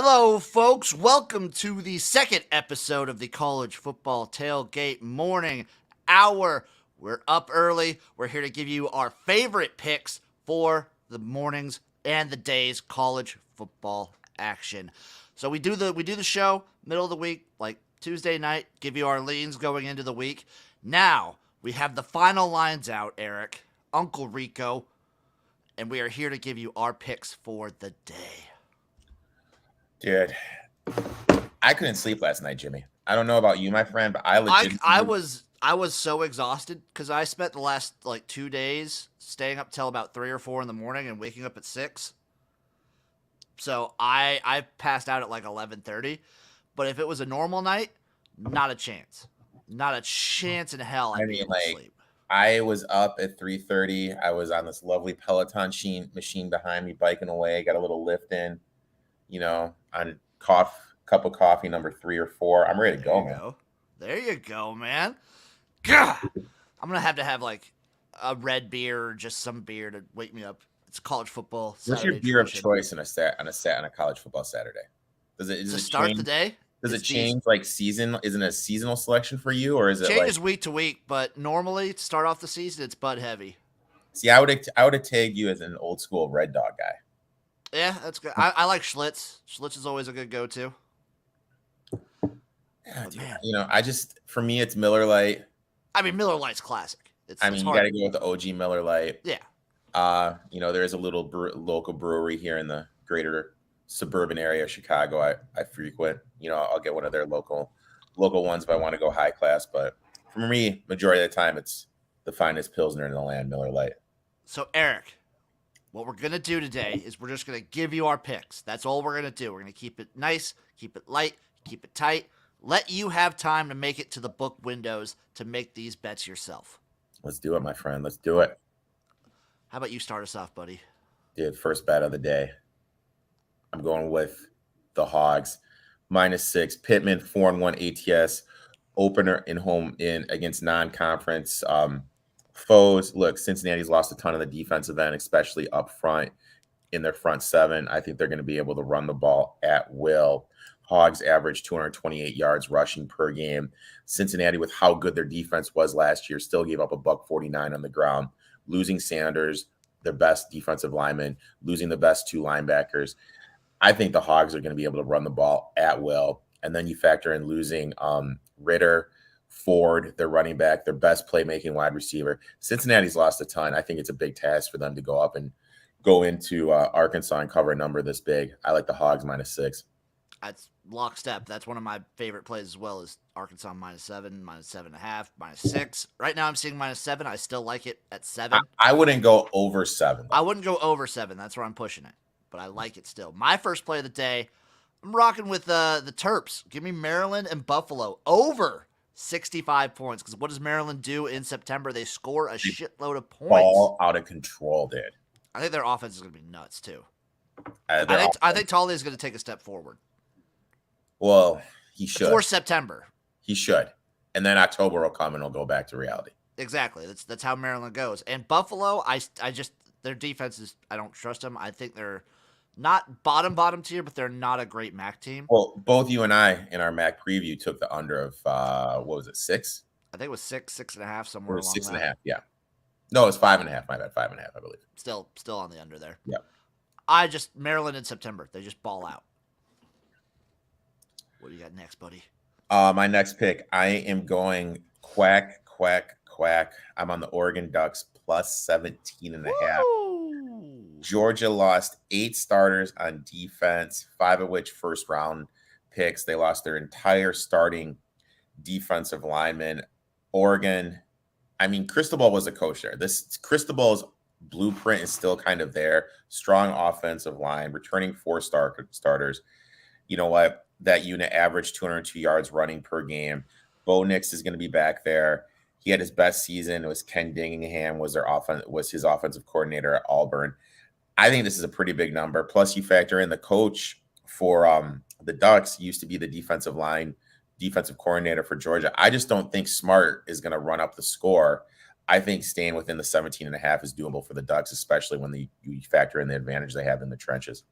Hello, folks. Welcome to the second episode of the College Football Tailgate Morning Hour. We're up early. We're here to give you our favorite picks for the mornings and the day's college football action. So we do the show middle of the week, like Tuesday night, give you our leans going into the week. Now we have the final lines out, Eric, Uncle Rico, and we are here to give you our picks for the day. Dude, I couldn't sleep last night, Jimmy. I don't know about you, my friend, but I I legitimately. I was so exhausted because I spent the last like 2 days staying up till about 3 or 4 in the morning and waking up at 6. So I passed out at like 11:30. But if it was a normal night, not a chance, not a chance in hell I I'd be mean, able to like, sleep. I was up at 3:30. I was on this lovely Peloton machine behind me, biking away. Got a little lift in, on cup of coffee number 3 or 4. I'm ready to There you go, man. go, there you go, man. God, I'm gonna have like a red beer or just some beer to wake me up. It's college football What's your Saturday beer of tradition choice on a college football Saturday? Does to it start the change? day. Does it It's these change like season? Isn't it a seasonal selection for you, or is it like? changes week to week, but normally to start off the season, it's Bud heavy. See, I would have tagged you as an old school Red Dog guy. Yeah, that's good. I like Schlitz. Schlitz is always a good go-to. Yeah, But dude. man, For me, it's Miller Lite. I mean Miller Lite's classic. I It's mean, you got hard. to go with the OG Miller Lite. Yeah, There is a little local brewery here in the greater suburban area of Chicago. I frequent. I'll get one of their local ones if I want to go high class. But for me, majority of the time, it's the finest Pilsner in the land, Miller Lite. so Eric, what we're gonna do today is we're just gonna give you our picks. That's all we're gonna do. We're gonna keep it nice, keep it light, keep it tight. Let you have time to make it to the book windows to make these bets yourself. Let's do it, my friend. Let's do it. How about you start us off, buddy? Dude, first bet of the day. I'm going with the Hogs. -6. Pittman 4-1 ATS opener in home in against non-conference foes. Look, Cincinnati's lost a ton of the defensive end, especially up front in their front seven. I think they're going to be able to run the ball at will. Hogs averaged 228 yards rushing per game. Cincinnati, with how good their defense was last year, still gave up a $149 on the ground, losing Sanders, their best defensive lineman, losing the best two linebackers. I think the Hogs are going to be able to run the ball at will. And then you factor in losing Ritter, Ford, their running back, their best playmaking wide receiver. Cincinnati's lost a ton. I think it's a big task for them to go up and go into Arkansas and cover a number this big. I like the Hogs -6. That's lockstep. That's one of my favorite plays as well. Is Arkansas -7, -7.5, -6. Right now I'm seeing -7. I still like it at 7. I wouldn't go over 7. I wouldn't go over 7. That's where I'm pushing it, but I like it still. My first play of the day, I'm rocking with the Terps. Give me Maryland and Buffalo over 65 points. Because what does Maryland do in September? They score a shitload of points. Ball out of control, dude. I think their offense is going to be nuts too. They're I think Tully is going to take a step forward Well, he should. for September. He should. And then October will come and he'll go back to reality. Exactly. That's how Maryland goes. And Buffalo, I just their defense is, I don't trust them. I think they're not bottom tier, but they're not a great MAC team. Well, both you and I in our MAC preview took the under of what was it, 6? I think it was 6.5, Or somewhere along 6.5? Yeah. No, it was 5.5. My bad, 5.5, I believe. Still on the under there. Yeah. Maryland in September, they just ball out. What do you got next, buddy? My next pick, I am going quack. I'm on the Oregon Ducks +17.5. Woo! Georgia lost 8 starters on defense, 5 of which first round picks. They lost their entire starting defensive lineman. Oregon, I mean, Cristobal was a coach there. This Cristobal's blueprint is still kind of there. Strong offensive line, returning 4 starters. You know what? That unit averaged 202 yards running per game. Bo Nix is going to be back there. He had his best season. It was Ken Dingingham was his offensive coordinator at Auburn. I think this is a pretty big number. Plus, you factor in the coach for the Ducks used to be the defensive coordinator for Georgia. I just don't think Smart is going to run up the score. I think staying within the 17.5 is doable for the Ducks, especially when you factor in the advantage they have in the trenches.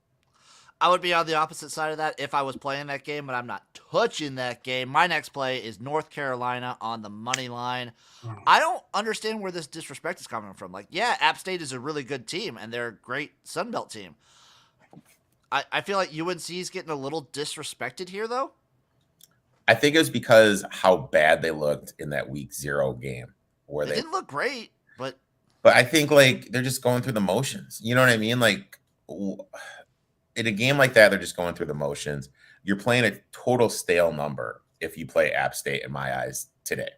I would be on the opposite side of that if I was playing that game, but I'm not touching that game. My next play is North Carolina on the money line. I don't understand where this disrespect is coming from. Like, yeah, App State is a really good team, and they're a great Sun Belt team. I feel like UNC is getting a little disrespected here, though. I think it was because how bad they looked in that week 0 game. Where They didn't look great, but I think like they're just going through the motions. You know what I mean? Like in a game like that, they're just going through the motions. You're playing a total stale number if you play App State, in my eyes, today.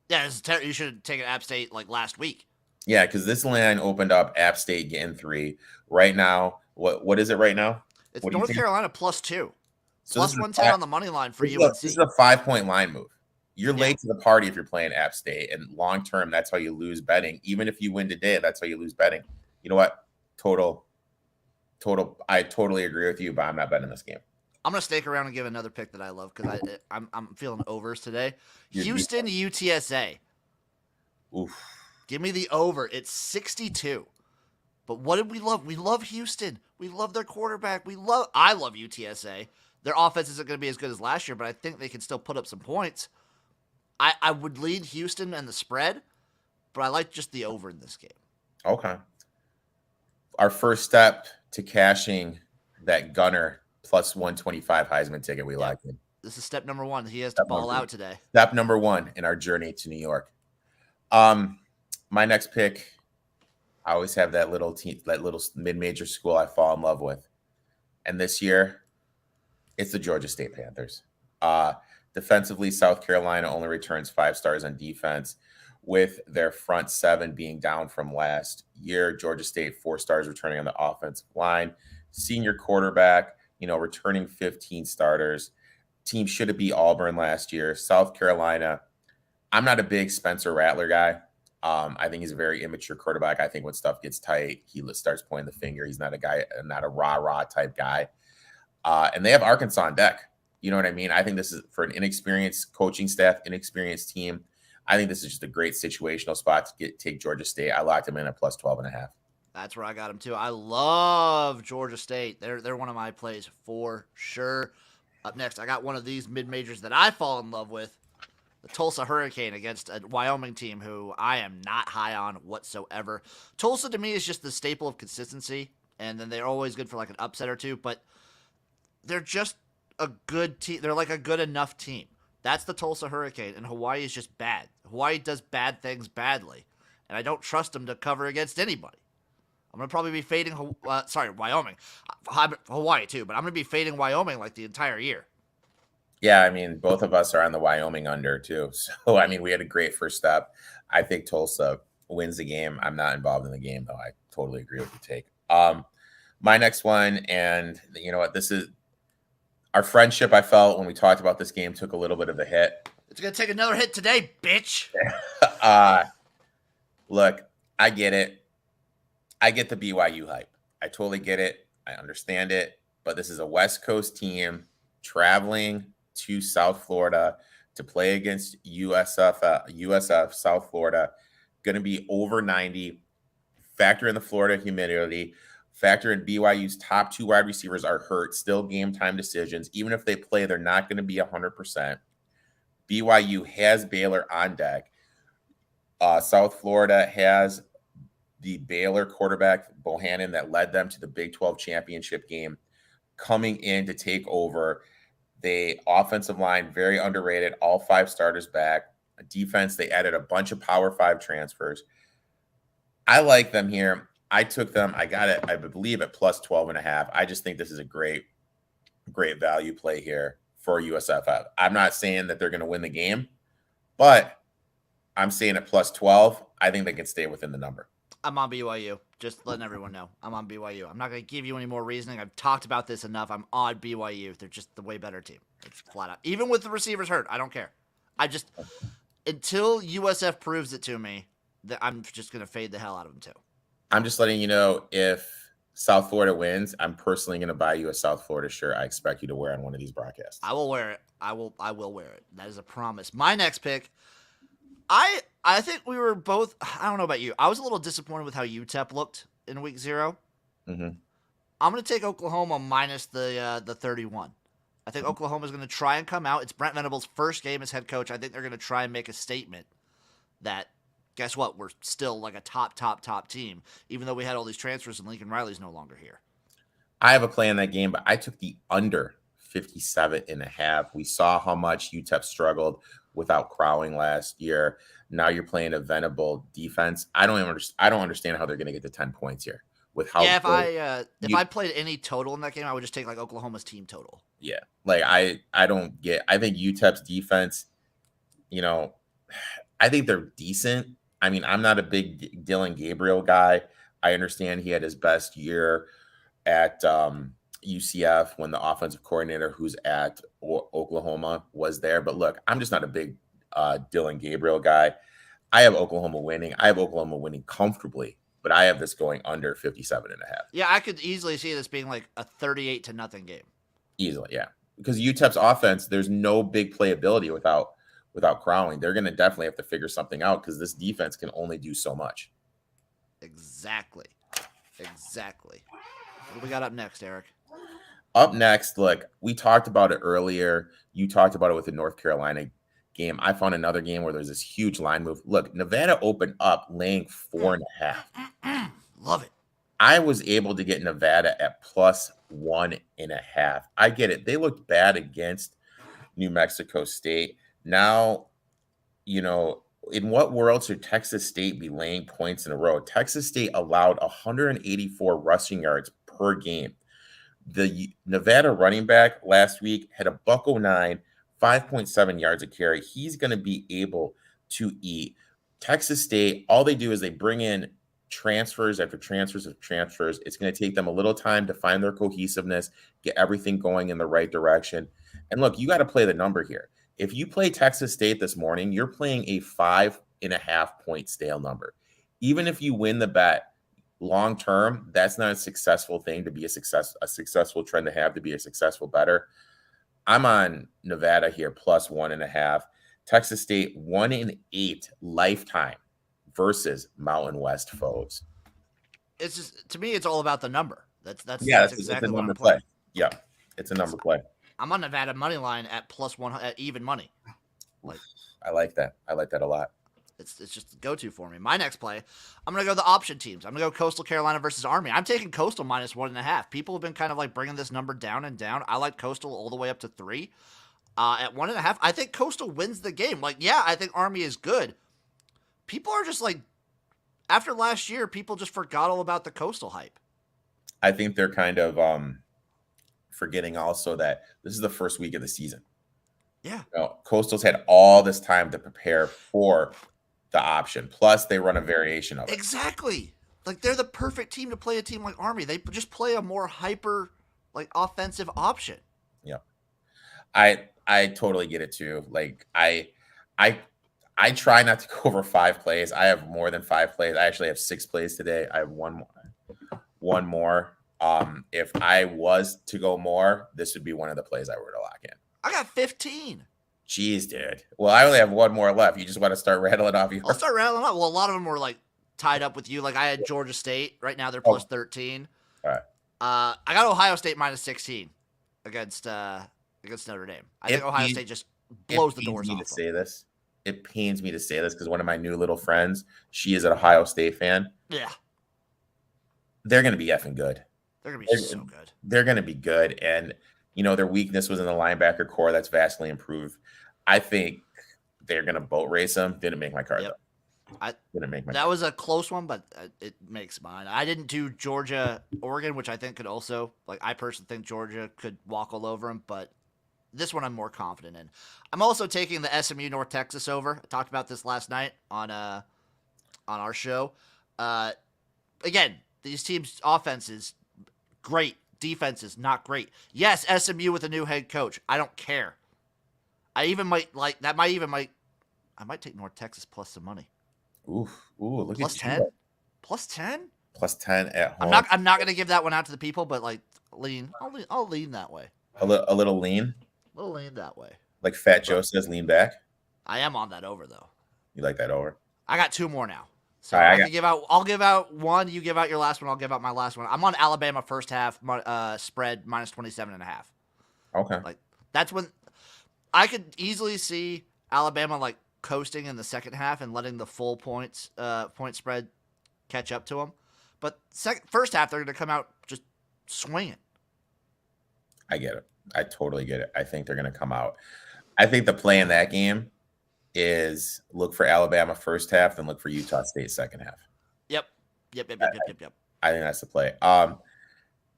yeah, you should have taken App State like last week. Yeah, because this line opened up App State getting 3. Right now, what is it right now? It's What do you North think? Carolina +2, So plus this is 110 on the money line for UNC. this is a 5-point line move. You're Yeah. late to the party if you're playing App State, and long term, that's how you lose betting. Even if you win today, that's how you lose betting. You know what? Total. I totally agree with you, but I'm not betting this game. I'm gonna stake around and give another pick that I love because I'm feeling overs today. You- Houston UTSA. Oof. Give me the over. It's 62. But what did we love? We love Houston. We love their quarterback. I love UTSA. Their offense isn't going to be as good as last year, but I think they can still put up some points. I would lead Houston and the spread, but I like just the over in this game. Okay. Our first step to cashing that Gunner plus 125 Heisman ticket we locked in. This is step number 1. He has to ball out today. Step number 1 in our journey to New York. My next pick, I always have that little mid-major school I fall in love with. And this year, it's the Georgia State Panthers. Defensively, South Carolina only returns 5 stars on defense, with their front 7 being down from last year. Georgia State 4 stars returning on the offensive line. Senior quarterback, returning 15 starters. Team should have beat Auburn last year. South Carolina, I'm not a big Spencer Rattler guy. I think he's a very immature quarterback. I think when stuff gets tight, he starts pointing the finger. He's not a rah-rah type guy. And they have Arkansas on deck. You know what I mean? I think this is for an inexperienced coaching staff, inexperienced team. I think this is just a great situational spot to take Georgia State. I locked him in at plus 12.5. That's where I got him too. I love Georgia State. They're one of my plays for sure. Up next, I got one of these mid-majors that I fall in love with. The Tulsa Hurricane against a Wyoming team who I am not high on whatsoever. Tulsa to me is just the staple of consistency, and then they're always good for like an upset or two, but they're just a good team. They're like a good enough team. That's the Tulsa Hurricane, and Hawaii is just bad. Hawaii does bad things badly, and I don't trust them to cover against anybody. I'm going to probably be fading Wyoming. Hawaii too, but I'm going to be fading Wyoming like the entire year. Yeah, I mean, both of us are on the Wyoming under too. So, I mean, we had a great first step. I think Tulsa wins the game. I'm not involved in the game, though. I totally agree with your take. My next one, and you know what? This is our friendship. I felt when we talked about this game took a little bit of a hit. It's going to take another hit today, bitch. Look, I get it. I get the BYU hype. I totally get it. I understand it. But this is a West Coast team traveling to South Florida to play against USF, South Florida. Going to be over 90. Factor in the Florida humidity. Factor in BYU's top 2 wide receivers are hurt. Still game time decisions. Even if they play, they're not going to be 100%. BYU has Baylor on deck. South Florida has the Baylor quarterback, Bohannon, that led them to the Big 12 championship game, coming in to take over. The offensive line, very underrated, all 5 starters back. Defense, they added a bunch of Power 5 transfers. I like them here. I took them. I got it, I believe, at plus 12.5. I just think this is a great value play here for USF. I'm not saying that they're going to win the game, but I'm saying at plus 12, I think they can stay within the number. I'm on BYU. Just letting everyone know. I'm on BYU. I'm not going to give you any more reasoning. I've talked about this enough. I'm on BYU. They're just the way better team. It's flat out. Even with the receivers hurt, I don't care. Until USF proves it to me, that I'm just going to fade the hell out of them too. I'm just letting you know, if South Florida wins, I'm personally going to buy you a South Florida shirt. I expect you to wear on one of these broadcasts. I will wear it. I will wear it. That is a promise. My next pick, I think we were both, I don't know about you. I was a little disappointed with how UTEP looked in week 0. Mm-hmm. I'm going to take Oklahoma minus the 31. I think Oklahoma's going to try and come out. It's Brent Venables' first game as head coach. I think they're going to try and make a statement that, guess what, we're still like a top team, even though we had all these transfers and Lincoln Riley's no longer here. I have a play in that game, but I took the under 57.5. We saw how much UTEP struggled without Crowing last year. Now you're playing a Venable defense. I don't understand how they're going to get to 10 points here with how. Yeah, if I played any total in that game, I would just take like Oklahoma's team total. Yeah, like I don't get. I think UTEP's defense, I think they're decent. I mean, I'm not a big Dylan Gabriel guy. I understand he had his best year at UCF when the offensive coordinator who's at Oklahoma was there. But look, I'm just not a big Dylan Gabriel guy. I have Oklahoma winning. I have Oklahoma winning comfortably, but I have this going under 57.5. Yeah, I could easily see this being like a 38-0 game. Easily, yeah. Because UTEP's offense, there's no big playability without Crowing. They're going to definitely have to figure something out because this defense can only do so much. Exactly. What do we got up next, Eric? Up next, look, we talked about it earlier. You talked about it with the North Carolina game. I found another game where there's this huge line move. Look, Nevada opened up laying 4.5. Love it. I was able to get Nevada at plus 1.5. I get it. They looked bad against New Mexico State. Now, in what world should Texas State be laying points in a row? Texas State allowed 184 rushing yards per game. The Nevada running back last week had a $109, 5.7 yards a carry. He's going to be able to eat. Texas State, all they do is they bring in transfers after transfers of transfers. It's going to take them a little time to find their cohesiveness, get everything going in the right direction. And look, you got to play the number here. If you play Texas State this morning, you're playing a 5.5 point stale number. Even if you win the bet long term, that's not a successful thing to be a successful trend to have to be a successful bettor. I'm on Nevada here plus 1.5. Texas State 1-8 lifetime versus Mountain West foes. It's just, to me, it's all about the number. That's exactly what I'm playing. Yeah, it's a number play. I'm on Nevada money line at plus 1 at even money. I like that. I like that a lot. It's just the go-to for me. My next play, I'm going to go the option teams. I'm going to go Coastal Carolina versus Army. I'm taking Coastal minus 1.5. People have been kind of like bringing this number down and down. I like Coastal all the way up to 3. At 1.5, I think Coastal wins the game. I think Army is good. People are just after last year, people just forgot all about the Coastal hype. I think they're kind of forgetting also that this is the first week of the season. Yeah. Coastal's had all this time to prepare for the option. Plus, they run a variation of it. Exactly. They're the perfect team to play a team like Army. They just play a more hyper, offensive option. Yeah. I totally get it too. I try not to go over 5 plays. I have more than 5 plays. I actually have 6 plays today. I have one more. If I was to go more, this would be one of the plays I were to lock in. I got 15. Jeez, dude. Well, I only have one more left. You just want to start rattling off your... I'll start rattling off. Well, a lot of them were tied up with you. I had Georgia State. Right now they're plus 13. All right. I got Ohio State minus 16 against Notre Dame. I think Ohio State just blows the doors off. It pains me to say this because one of my new little friends, she is an Ohio State fan. Yeah. They're going to be effing good. They're going to be so good. They're going to be good. And, their weakness was in the linebacker core. That's vastly improved. I think they're going to boat race them. Didn't make my card, though. That was a close one, but it makes mine. I didn't do Georgia, Oregon, which I think could also, I personally think Georgia could walk all over them, but this one I'm more confident in. I'm also taking the SMU North Texas over. I talked about this last night on our show. Again, these teams' offenses, great. Defenses, not great. Yes, SMU with a new head coach. I don't care. I might take North Texas plus some money. Ooh, look plus at 10? You. Plus 10? Plus 10 at home. I'm not going to give that one out to the people, but lean. I'll lean that way. A little lean? A little lean that way. Like Fat Joe says, lean back? I am on that over, though. You like that over? I got 2 more now. So All right, I'll give out one, you give out your last one, I'll give out my last one. I'm on Alabama first half spread minus 27.5. okay. Like that's when I could easily see Alabama like coasting in the second half and letting the full point spread catch up to them. But first half they're going to come out just swinging. I get it. I totally get it. I think they're going to come out. I think the play in that game is look for Alabama first half, then look for Utah State second half. Yep. I think that's the play.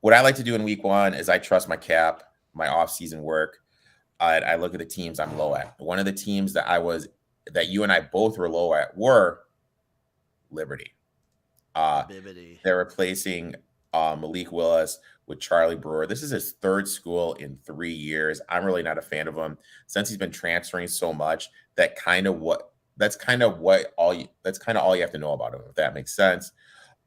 What I like to do in week one is I trust my cap, my off-season work. I look at the teams I'm low at. One of the teams that you and I both were low at were Liberty. They're replacing Malik Willis with Charlie Brewer. This is his third school in 3 years. I'm really not a fan of him since he's been transferring so much. That's kind of all you have to know about him, if that makes sense.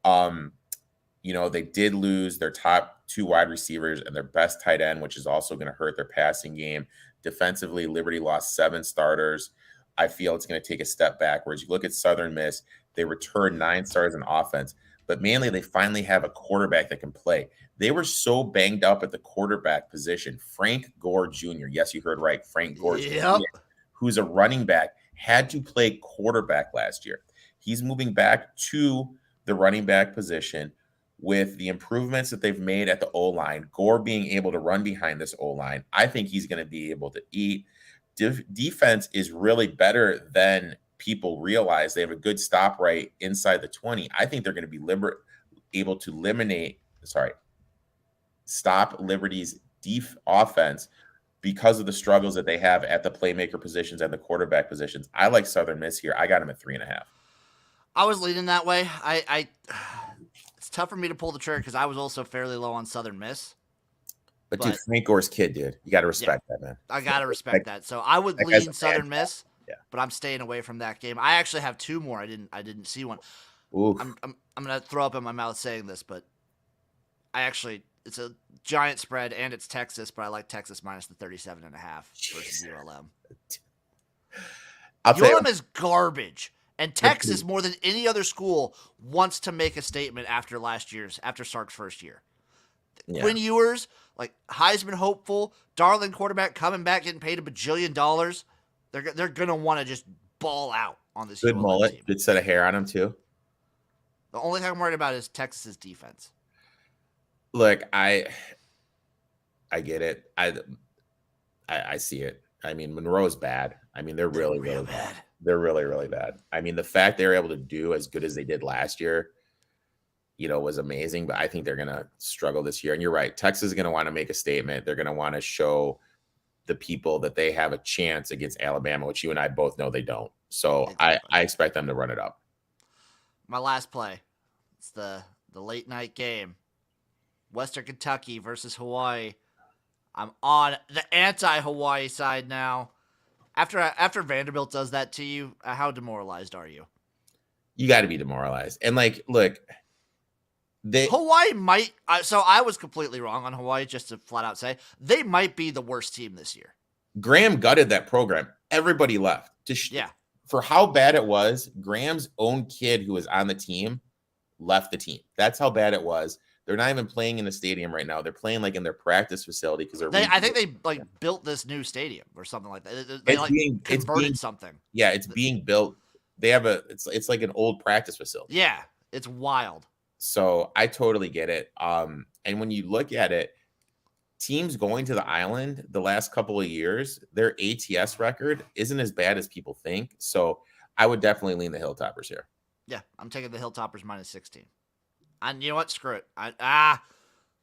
They did lose their top 2 wide receivers and their best tight end, which is also going to hurt their passing game. Defensively, Liberty lost 7 starters. I feel it's going to take a step backwards. You look at Southern Miss, they returned 9 starters in offense, but mainly they finally have a quarterback that can play. They were so banged up at the quarterback position. Frank Gore Jr., yes, you heard right, Frank Gore Jr., who's a running back, had to play quarterback last year. He's moving back to the running back position with the improvements that they've made at the O-line, Gore being able to run behind this O-line. I think he's going to be able to eat. Defense is really better than people realize. They have a good stop right inside the 20. I think they're going to be able to stop Liberty's offense because of the struggles that they have at the playmaker positions and the quarterback positions. I like Southern Miss here. I got him at 3.5. I was leaning that way. It's tough for me to pull the trigger because I was also fairly low on Southern Miss. But dude, Frank Gore's kid, dude. You got to respect that, man. I got to respect that. So I would lean Southern Miss, but I'm staying away from that game. I actually have 2 more. I didn't see one. I'm going to throw up in my mouth saying this, but it's a giant spread and it's Texas, but I like Texas minus the 37.5 versus ULM. ULM is garbage. And Texas, more than any other school, wants to make a statement after Sark's first year. Yeah. Quinn Ewers, like Heisman hopeful, darling quarterback coming back, getting paid $1 bajillion. They're gonna want to just ball out on this. Good mullet, team. Good set of hair on him too. The only thing I'm worried about is Texas's defense. Look, I get it. I see it. I mean, Monroe's bad. I mean, they're really bad. They're really, really bad. I mean, the fact they were able to do as good as they did last year, was amazing. But I think they're going to struggle this year. And you're right. Texas is going to want to make a statement. They're going to want to show the people that they have a chance against Alabama, which you and I both know they don't. So I expect them to run it up. My last play. It's the late night game. Western Kentucky versus Hawaii. I'm on the anti-Hawaii side now. After Vanderbilt does that to you, how demoralized are you? You got to be demoralized. And look, Hawaii might. So I was completely wrong on Hawaii. Just to flat out say, they might be the worst team this year. Graham gutted that program. Everybody left. For how bad it was, Graham's own kid who was on the team left the team. That's how bad it was. They're not even playing in the stadium right now. They're playing in their practice facility because I think they built this new stadium or something like that. They converted something. Yeah, it's being built. They have it's like an old practice facility. Yeah, it's wild. So I totally get it. And when you look at it, teams going to the island the last couple of years, their ATS record isn't as bad as people think. So I would definitely lean the Hilltoppers here. Yeah, I'm taking the Hilltoppers minus 16. And you know what? Screw it. I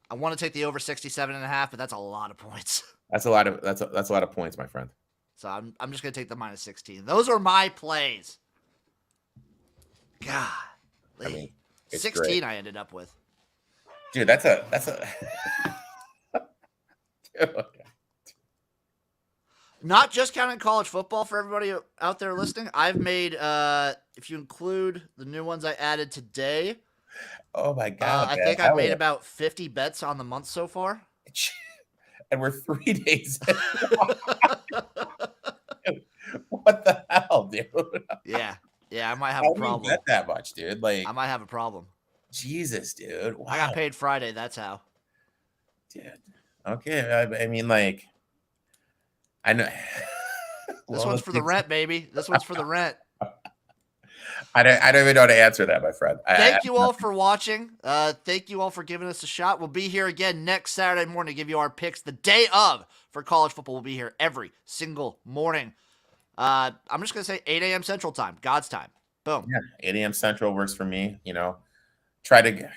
want to take the over 67.5, but that's a lot of points. That's a lot of points, my friend. So I'm just gonna take the minus 16. Those are my plays. God, I mean, 16 great. I ended up with. Dude, that's a. Not just counting college football for everybody out there listening. I've made, if you include the new ones I added today. Oh my God! I think I've made about 50 bets on the month so far. And we're 3 days in. What the hell, dude? Yeah. Yeah, I might have How a do you problem. bet that much, dude? I Like, might have a problem. Jesus, dude. I got Wow, paid Friday. That's how. dude. Okay, I mean, like, I know. This Well, one's for the rent, baby. This one's for the rent. I don't even know how to answer that, my friend. Thank you all for watching. Thank you all for giving us a shot. We'll be here again next Saturday morning to give you our picks the day of for college football. We'll be here every single morning. I'm just going to say 8 a.m. Central Time, God's time. Boom. Yeah, 8 a.m. Central works for me. You know, try to.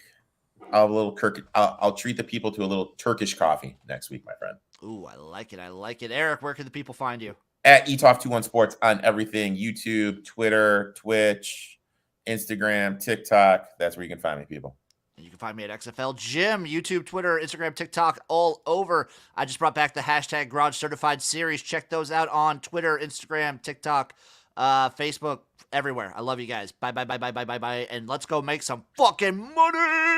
I'll treat the people to a little Turkish coffee next week, my friend. Ooh, I like it. I like it. Eric, where can the people find you? At ETOF21 Sports on everything: YouTube, Twitter, Twitch, Instagram, TikTok. That's where you can find me, people. And you can find me at XFL Gym, YouTube, Twitter, Instagram, TikTok, all over. I just brought back the hashtag Garage Certified series. Check those out on Twitter, Instagram, TikTok, Facebook, everywhere. I love you guys. Bye, bye, bye, bye, bye, bye, bye. And let's go make some fucking money.